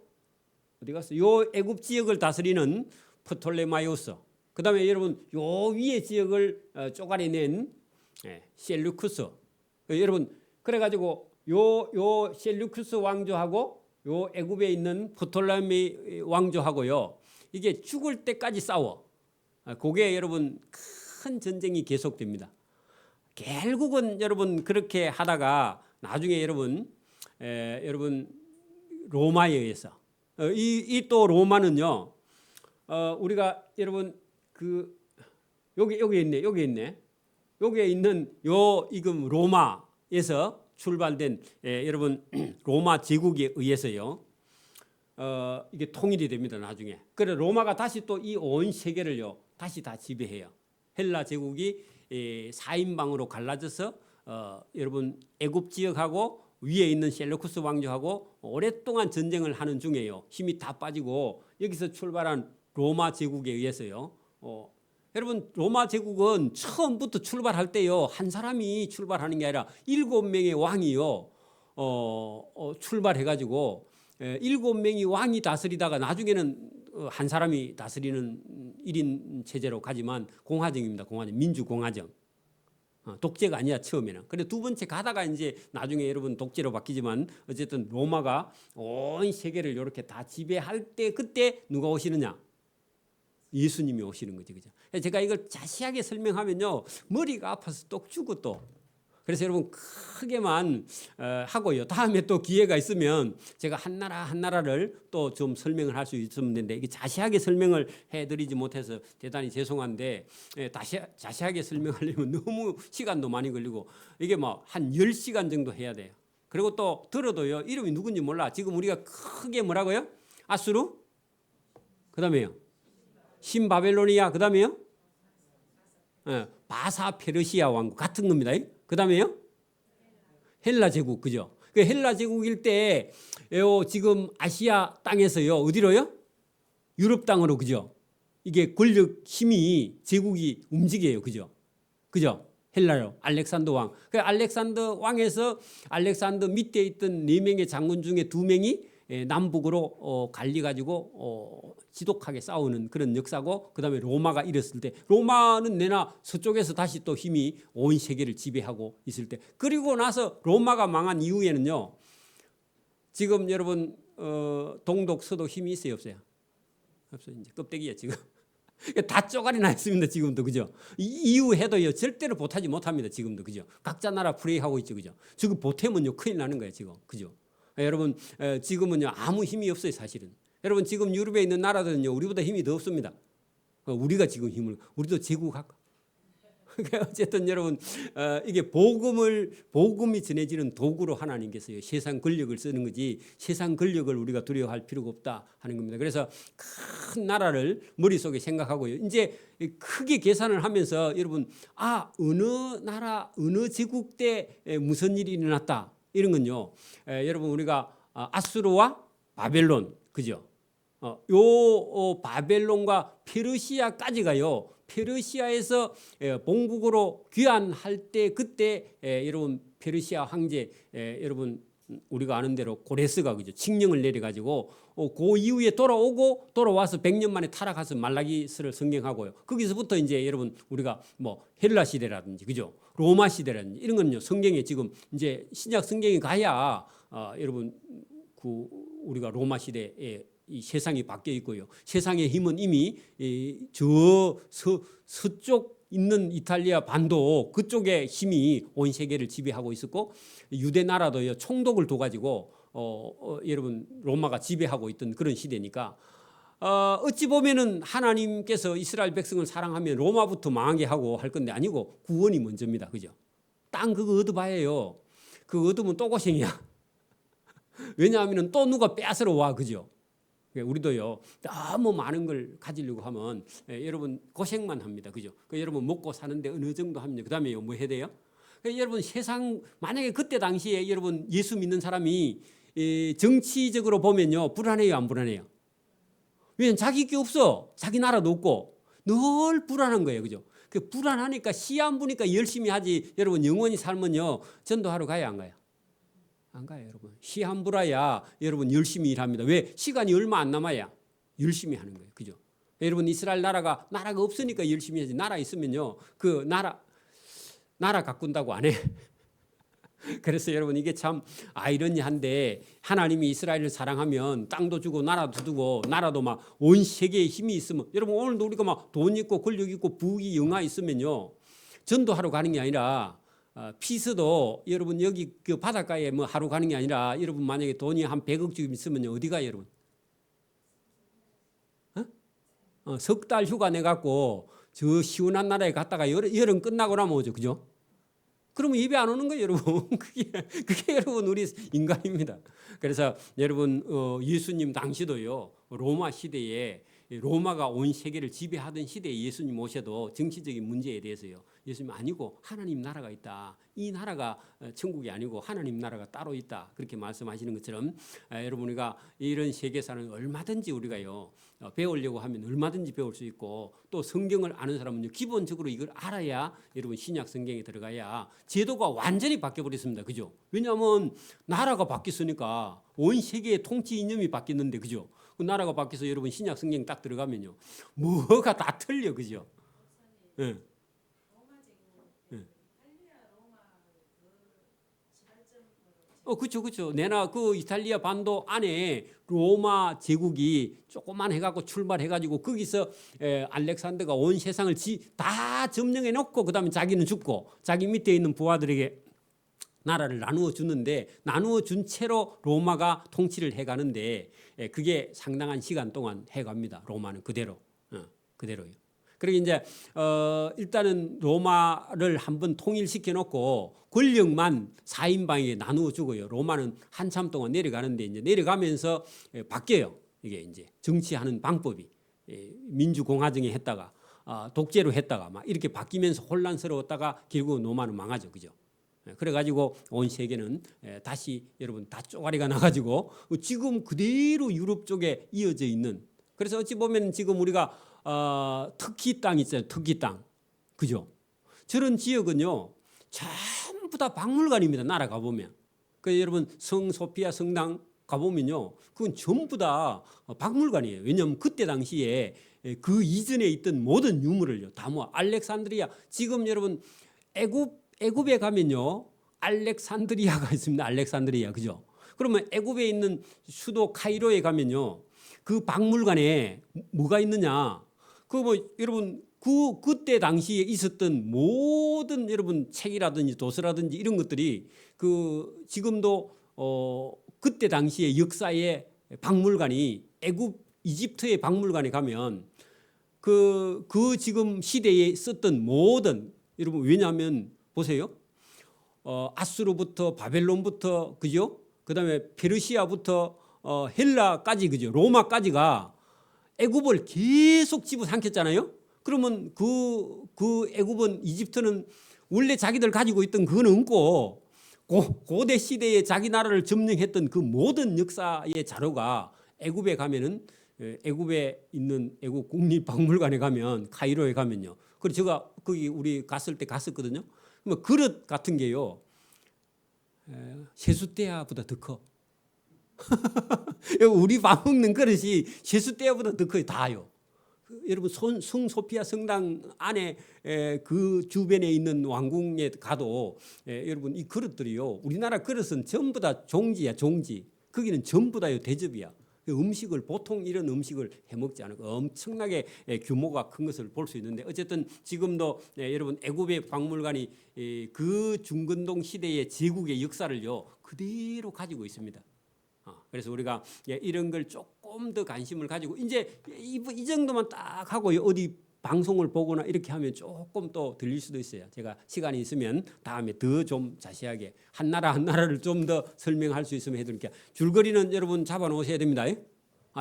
어디 갔어? 요 애굽 지역을 다스리는 프톨레마이오스. 그다음에 여러분 요 위에 지역을 쪼가리낸 셀루쿠스. 여러분 그래가지고 요 셀루쿠스 왕조하고 요 애굽에 있는 프톨레미 왕조하고요. 이게 죽을 때까지 싸워. 그게 여러분 큰 전쟁이 계속됩니다. 결국은 여러분 그렇게 하다가 나중에 여러분 로마에 의해서 이 또 로마는요. 우리가 여러분 그 여기 있네. 여기에 있는 요 이금 로마에서 출발된 여러분 로마 제국에 의해서요. 이게 통일이 됩니다. 나중에. 그래 로마가 다시 또 이 온 세계를요. 다시 다 지배해요. 헬라 제국이 4인방으로 갈라져서 여러분 애굽 지역하고 위에 있는 셀루쿠스 왕조하고 오랫동안 전쟁을 하는 중에요. 힘이 다 빠지고 여기서 출발한 로마 제국에 의해서요. 여러분 로마 제국은 처음부터 출발할 때요. 한 사람이 출발하는 게 아니라 7명의 왕이요. 출발해가지고 7명이 왕이 다스리다가 나중에는 한 사람이 다스리는 1인 체제로 가지만 공화정입니다. 공화정, 민주공화정. 독재가 아니야 처음에는. 그래 두 번째 가다가 이제 나중에 여러분 독재로 바뀌지만 어쨌든 로마가 온 세계를 이렇게 다 지배할 때 그때 누가 오시느냐? 예수님이 오시는 거죠, 그죠? 제가 이걸 자세하게 설명하면요 머리가 아파서 똑 죽고 또. 그래서 여러분 크게만 하고요. 다음에 또 기회가 있으면 제가 한 나라를 또 좀 설명을 할 수 있으면 되는데 이게 자세하게 설명을 해드리지 못해서 대단히 죄송한데 다시 자세하게 설명하려면 너무 시간도 많이 걸리고 이게 뭐 한 10시간 정도 해야 돼요. 그리고 또 들어도요 이름이 누군지 몰라. 지금 우리가 크게 뭐라고요? 아수르? 그 다음에요 신바벨로니아, 그 다음에요 바사 페르시아 왕국 같은 겁니다. 그 다음에요 헬라 제국, 그죠? 그 헬라 제국일 때 지금 아시아 땅에서요 어디로요? 유럽 땅으로, 그죠? 이게 권력 힘이 제국이 움직여요, 그죠? 그죠? 헬라로 알렉산더 왕. 그 알렉산더 왕에서 알렉산더 밑에 있던 4명의 장군 중에 2명이 남북으로 갈리가지고 지독하게 싸우는 그런 역사고, 그 다음에 로마가 일었을 때, 로마는 내나 서쪽에서 다시 또 힘이 온 세계를 지배하고 있을 때, 그리고 나서 로마가 망한 이후에는요 지금 여러분 동독 서독 힘이 있어요, 없어요? 없어요. 이제 껍데기야 지금. 다 쪼가리 나 있습니다 지금도, 그죠? 이후에도요 절대로 보태지 못합니다 지금도, 그죠? 각자 나라 플레이하고 있죠, 그죠? 지금 보태면요 큰일 나는 거예요 지금, 그죠? 여러분 지금은요 아무 힘이 없어요 사실은. 여러분 지금 유럽에 있는 나라들은요 우리보다 힘이 더 없습니다. 우리가 지금 힘을, 우리도 제국할까? 어쨌든 여러분 이게 복음이 전해지는 도구로 하나님께서요 세상 권력을 쓰는 거지 세상 권력을 우리가 두려워할 필요가 없다 하는 겁니다. 그래서 큰 나라를 머릿속에 생각하고요 이제 크게 계산을 하면서 여러분 어느 나라 어느 제국 때 무슨 일이 일어났다 이런 건요 여러분 우리가 아수르와 바벨론, 그죠? 요 바벨론과 페르시아까지가요 페르시아에서 본국으로 귀환할 때 그때 여러분 페르시아 황제 여러분 우리가 아는 대로 고레스가, 그죠? 칙령을 내려가지고 그 이후에 돌아와서 100년 만에 타락해서 말라기스를 성경하고요. 거기서부터 이제 여러분 우리가 뭐 헬라 시대라든지, 그죠? 로마 시대라든지 이런 건요 성경에 지금 이제 신약 성경에 가야 여러분 우리가 로마 시대에 이 세상이 바뀌어 있고요. 세상의 힘은 이미 저 서쪽 있는 이탈리아 반도 그쪽의 힘이 온 세계를 지배하고 있었고 유대 나라도요 총독을 둬가지고 여러분 로마가 지배하고 있던 그런 시대니까 어찌 보면은 하나님께서 이스라엘 백성을 사랑하면 로마부터 망하게 하고 할 건데 아니고 구원이 먼저입니다, 그죠? 땅 그거 얻어봐야요. 그거 얻으면 또 고생이야. 왜냐하면 또 누가 빼앗으러 와, 그죠? 우리도요 너무 많은 걸 가지려고 하면 여러분 고생만 합니다, 그죠? 여러분 먹고 사는데 어느 정도 하면 그 다음에 뭐 해야 돼요? 여러분 세상 만약에 그때 당시에 여러분 예수 믿는 사람이 정치적으로 보면요 불안해요, 안 불안해요? 왜냐면 자기 게 없어, 자기 나라도 없고 늘 불안한 거예요, 그죠? 불안하니까 시험 보니까 열심히 하지. 여러분 영원히 살면요 전도하러 가야 안 가요? 안 가요, 여러분. 시험 불어야 여러분 열심히 일합니다. 왜? 시간이 얼마 안 남아야 열심히 하는 거예요, 그죠? 여러분 이스라엘 나라가 없으니까 열심히 하지. 나라 있으면요 그 나라 가꾼다고 안 해. 그래서 여러분 이게 참 아이러니한데 하나님이 이스라엘을 사랑하면 땅도 주고 나라도 주고 나라도 막 온 세계에 힘이 있으면 여러분 오늘도 우리가 막 돈 있고 권력 있고 부귀 영화 있으면요 전도하러 가는 게 아니라 피서도 여러분 여기 그 바닷가에 뭐 하루 가는 게 아니라 여러분 만약에 돈이 한 100억 주금 있으면요 어디 가요 여러분? 석 달 휴가 내 갖고 저 시원한 나라에 갔다가 여름 끝나고 나면 오죠, 그죠? 그러면 예배 안 오는 거예요, 여러분. 그게 여러분 우리 인간입니다. 그래서 여러분 예수님 당시도요 로마 시대에 로마가 온 세계를 지배하던 시대에 예수님 오셔도 정치적인 문제에 대해서요 예수님 아니고 하나님 나라가 있다. 이 나라가 천국이 아니고 하나님 나라가 따로 있다. 그렇게 말씀하시는 것처럼 여러분 우리가 이런 세계사는 얼마든지 우리가요 배우려고 하면 얼마든지 배울 수 있고 또 성경을 아는 사람은요 기본적으로 이걸 알아야 여러분 신약 성경에 들어가야 제도가 완전히 바뀌어 버렸습니다. 그죠? 왜냐하면 나라가 바뀌었으니까 온 세계의 통치 이념이 바뀌었는데 그죠? 그 나라가 바뀌어서 여러분 신약 성경 딱 들어가면요 뭐가 다 틀려 그죠? 예. 그렇죠. 내나 그 이탈리아 반도 안에 로마 제국이 조그만 해갖고 출발해가지고 거기서 알렉산더가 온 세상을 다 점령해 놓고 그다음에 자기는 죽고 자기 밑에 있는 부하들에게 나라를 나누어 주는데 나누어 준 채로 로마가 통치를 해가는데 그게 상당한 시간 동안 해갑니다. 로마는 그대로요. 그리고 이제 일단은 로마를 한번 통일시켜 놓고 권력만 4인방에게 나누어 주고요. 로마는 한참 동안 내려가는데 이제 내려가면서 바뀌어요. 이게 이제 정치하는 방법이 민주공화정에 했다가 독재로 했다가 막 이렇게 바뀌면서 혼란스러웠다가 결국 로마는 망하죠. 그죠? 그래가지고 온 세계는 다시 여러분 다 쪼가리가 나가지고 지금 그대로 유럽 쪽에 이어져 있는 그래서 어찌 보면 지금 우리가 터키 땅 있잖아요. 터키 땅. 그죠? 저런 지역은요. 전부 다 박물관입니다. 나라 가보면. 그래서 여러분 성소피아 성당 가보면요. 그건 전부 다 박물관이에요. 왜냐하면 그때 당시에 그 이전에 있던 모든 유물을요. 다 모아. 알렉산드리아. 지금 여러분 애굽에 가면요. 알렉산드리아가 있습니다. 알렉산드리아. 그죠? 그러면 애굽에 있는 수도 카이로에 가면요. 그 박물관에 뭐가 있느냐? 여러분 그때 당시에 있었던 모든 여러분 책이라든지 도서라든지 이런 것들이 지금도 그때 당시의 역사의 박물관이 애굽 이집트의 박물관에 가면 그 지금 시대에 썼던 모든 여러분 왜냐하면 보세요. 아수르부터 바벨론부터 그죠? 그다음에 페르시아부터 헬라까지 그죠? 로마까지가 애굽을 계속 집어삼켰잖아요. 그러면 그 애굽은 이집트는 원래 자기들 가지고 있던 그거는 없고 고대 시대에 자기 나라를 점령했던 그 모든 역사의 자료가 애굽에 가면은 애굽에 있는 애굽 국립박물관에 가면 카이로에 가면요. 그리고 제가 거기 우리 갔을 때 갔었거든요. 그러면 그릇 같은 게요. 세숫대야보다 더 커. 우리 밥 먹는 그릇이 세숫대야보다 더 커요. 다요. 여러분 성소피아 성당 안에 그 주변에 있는 왕궁에 가도 여러분 이 그릇들이요. 우리나라 그릇은 전부 다 종지야 종지. 거기는 전부 다요 대접이야. 음식을 보통 이런 음식을 해먹지 않고 엄청나게 규모가 큰 것을 볼 수 있는데 어쨌든 지금도 여러분 애굽의 박물관이 그 중근동 시대의 제국의 역사를요 그대로 가지고 있습니다. 그래서 우리가 이런 걸 조금 더 관심을 가지고 이제 이 정도만 딱 하고 어디 방송을 보거나 이렇게 하면 조금 또 들릴 수도 있어요. 제가 시간이 있으면 다음에 더 좀 자세하게 한 나라를 좀 더 설명할 수 있으면 해드릴게요. 줄거리는 여러분 잡아 놓으셔야 됩니다.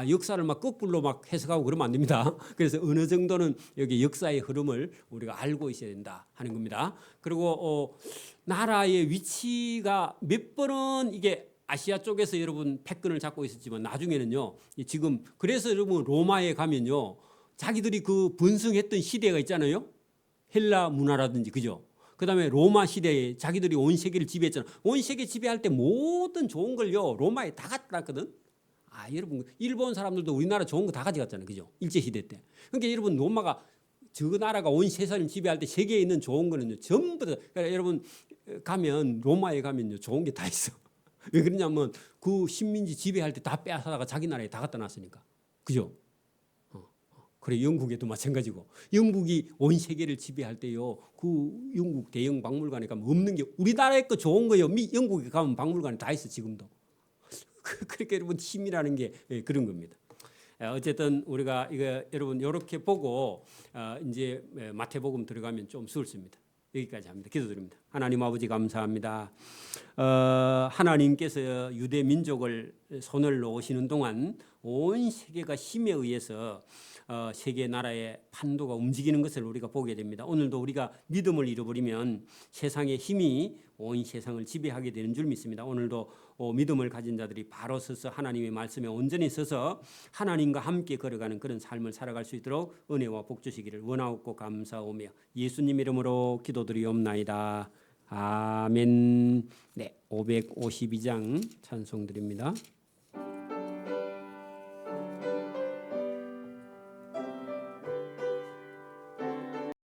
역사를 막 거꾸로 막 해석하고 그러면 안 됩니다. 그래서 어느 정도는 여기 역사의 흐름을 우리가 알고 있어야 된다 하는 겁니다. 그리고 나라의 위치가 몇 번은 이게 아시아 쪽에서 여러분 패권을 잡고 있었지만 나중에는요. 지금 그래서 여러분 로마에 가면요. 자기들이 그 번성했던 시대가 있잖아요. 헬라 문화라든지 그죠? 그다음에 로마 시대에 자기들이 온 세계를 지배했잖아요. 온 세계 지배할 때 모든 좋은 걸요. 로마에 다 갖다 놨거든. 여러분 일본 사람들도 우리나라 좋은 거 다 가져갔잖아요. 그죠? 일제 시대 때. 그러니까 여러분 로마가 저 나라가 온 세상을 지배할 때 세계에 있는 좋은 거는요 전부 다 그러니까 여러분 가면 로마에 가면요 좋은 게 다 있어. 왜 그러냐면 그 식민지 지배할 때 다 빼앗아다가 자기 나라에 다 갖다 놨으니까. 그죠? 그래 영국에도 마찬가지고 영국이 온 세계를 지배할 때요 그 영국 대형 박물관에 가면 없는 게 우리나라의 거 좋은 거요 영국에 가면 박물관에 다 있어 지금도. 그렇게 여러분 힘이라는 게 그런 겁니다. 어쨌든 우리가 이거 여러분 이렇게 보고 이제 마태복음 들어가면 좀 수월습니다. 여기까지 합니다. 기도드립니다. 하나님 아버지 감사합니다. 하나님께서 유대 민족을 손을 놓으시는 동안 온 세계가 힘에 의해서 세계 나라의 판도가 움직이는 것을 우리가 보게 됩니다. 오늘도 우리가 믿음을 잃어버리면 세상의 힘이 온 세상을 지배하게 되는 줄 믿습니다. 오늘도 믿음을 가진 자들이 바로 서서 하나님의 말씀에 온전히 서서 하나님과 함께 걸어가는 그런 삶을 살아갈 수 있도록 은혜와 복 주시기를 원하옵고 감사오며 예수님 이름으로 기도드리옵나이다. 아멘. 네, 552장 찬송 드립니다.